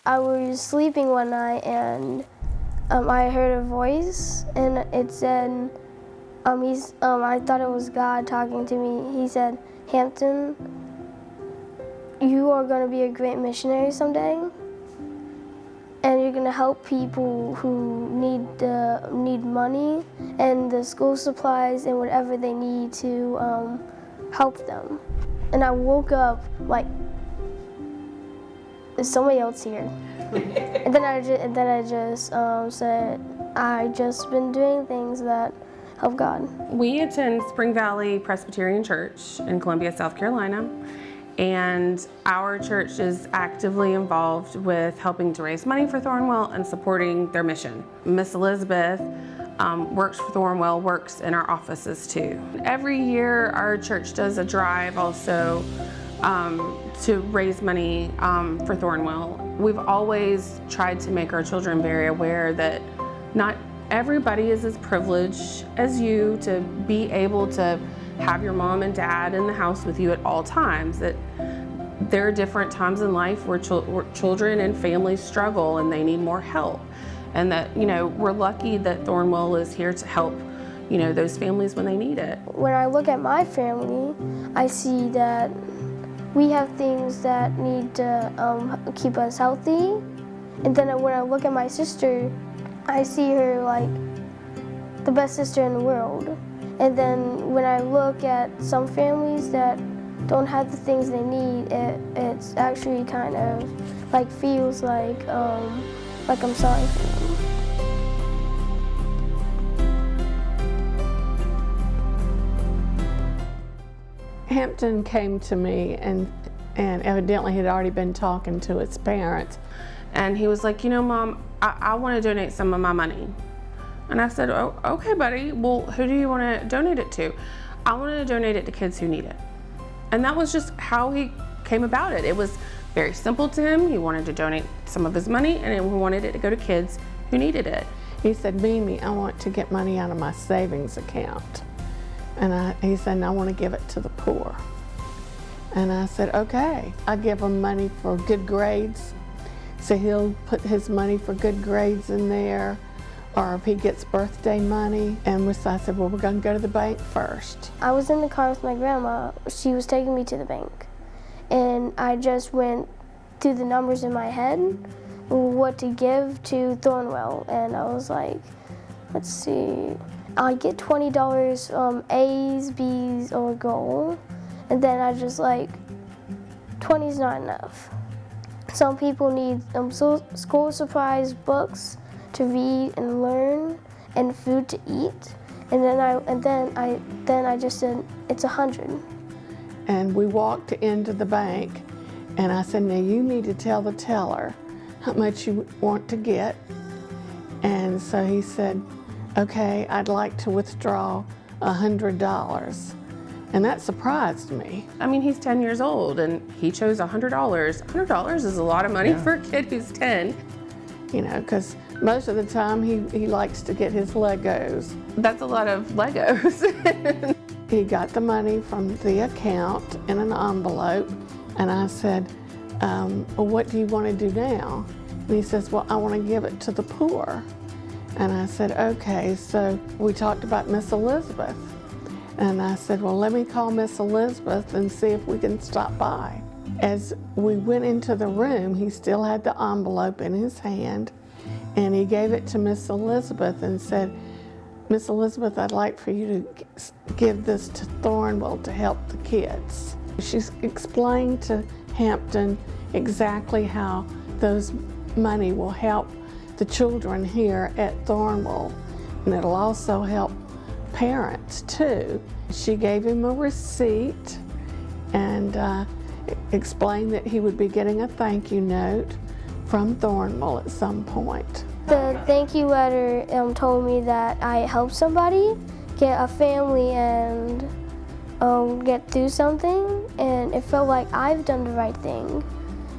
I was sleeping one night and I heard a voice, and it said, I thought it was God talking to me. He said, "Hampton, you are going to be a great missionary someday, and you're going to help people who need money and the school supplies and whatever they need to help them." And I woke up like, "Is somebody else here?" and then I just said, "I just been doing things that help God." We attend Spring Valley Presbyterian Church in Columbia, South Carolina, and our church is actively involved with helping to raise money for Thornwell and supporting their mission. Miss Elizabeth works for Thornwell, works in our offices too. Every year our church does a drive also to raise money for Thornwell. We've always tried to make our children very aware that not everybody is as privileged as you to be able to have your mom and dad in the house with you at all times. That there are different times in life where children and families struggle and they need more help. And that, we're lucky that Thornwell is here to help, those families when they need it. When I look at my family, I see that we have things that need to keep us healthy. And then when I look at my sister, I see her like the best sister in the world. And then when I look at some families that don't have the things they need, it's actually kind of like feels like I'm sorry for them. Hampton came to me and evidently had already been talking to his parents. And he was like, Mom, I want to donate some of my money. And I said, "Oh, okay, buddy. Well, who do you want to donate it to?" "I want to donate it to kids who need it." And that was just how he came about it. It was very simple to him. He wanted to donate some of his money and he wanted it to go to kids who needed it. He said, "Mimi, I want to get money out of my savings account." And he said, "I want to give it to the poor." And I said, "Okay." I give him money for good grades. So he'll put his money for good grades in there, or if he gets birthday money. And I said, "Well, we're going to go to the bank first." I was in the car with my grandma. She was taking me to the bank. And I just went through the numbers in my head, what to give to Thornwell. And I was like, let's see. I get $20 A's, B's, or gold. And then I just like, 20 is not enough. Some people need school supplies, books to read and learn, and food to eat. And then I just said, it's 100. And we walked into the bank, and I said, "Now you need to tell the teller how much you want to get." And so he said, "Okay, I'd like to withdraw $100. And that surprised me. I mean, he's 10 years old and he chose $100. $100 is a lot of money for a kid who's 10. Because most of the time he likes to get his Legos. That's a lot of Legos. He got the money from the account in an envelope, and I said, "Well, what do you want to do now?" And he says, "Well, I want to give it to the poor." And I said, "Okay." So we talked about Miss Elizabeth. And I said, "Well, let me call Miss Elizabeth and see if we can stop by." As we went into the room, he still had the envelope in his hand, and he gave it to Miss Elizabeth and said, "Miss Elizabeth, I'd like for you to give this to Thornwell to help the kids." She explained to Hampton exactly how those money will help the children here at Thornwell, and it'll also help parents too. She gave him a receipt and explained that he would be getting a thank you note from Thornwell at some point. The thank you letter told me that I helped somebody get a family and get through something, and it felt like I've done the right thing,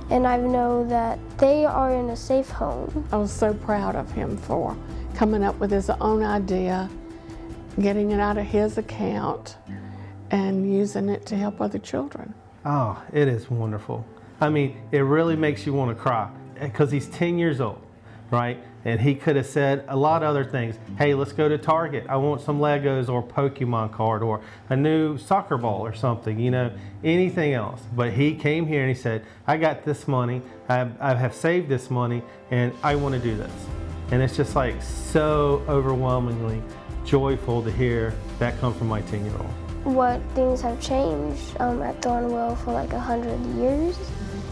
and I know that they are in a safe home. I was so proud of him for coming up with his own idea, getting it out of his account, and using it to help other children. Oh, it is wonderful. I mean, it really makes you want to cry because he's 10 years old, right? And he could have said a lot of other things. Hey, let's go to Target. I want some Legos or Pokemon card or a new soccer ball or something, you know, anything else. But he came here and he said, I got this money. I have saved this money and I want to do this. And it's just like so overwhelmingly joyful to hear that come from my 10-year-old. What things have changed at Thornwell for like 100 years.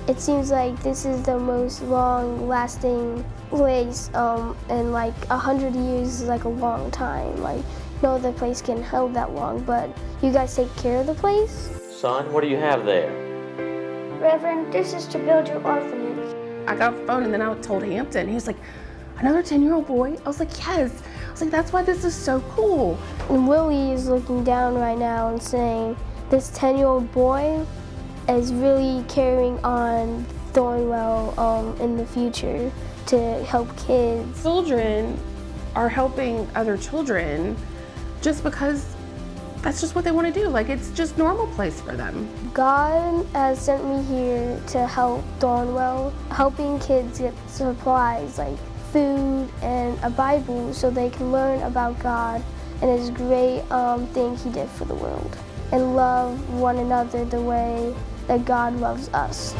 It seems like this is the most long-lasting place, and like 100 years is like a long time. Like no other place can hold that long, but you guys take care of the place? Son, what do you have there? Reverend, this is to build your orphanage. I got off the phone and then I told Hampton. He was like, another 10-year-old boy? I was like, yes. I was like, that's why this is so cool. And Willie is looking down right now and saying, this 10-year-old boy is really carrying on Thornwell in the future to help kids. Children are helping other children just because that's just what they want to do. Like, it's just normal place for them. God has sent me here to help Thornwell, helping kids get supplies like food and a Bible so they can learn about God and His great thing He did for the world and love one another the way that God loves us.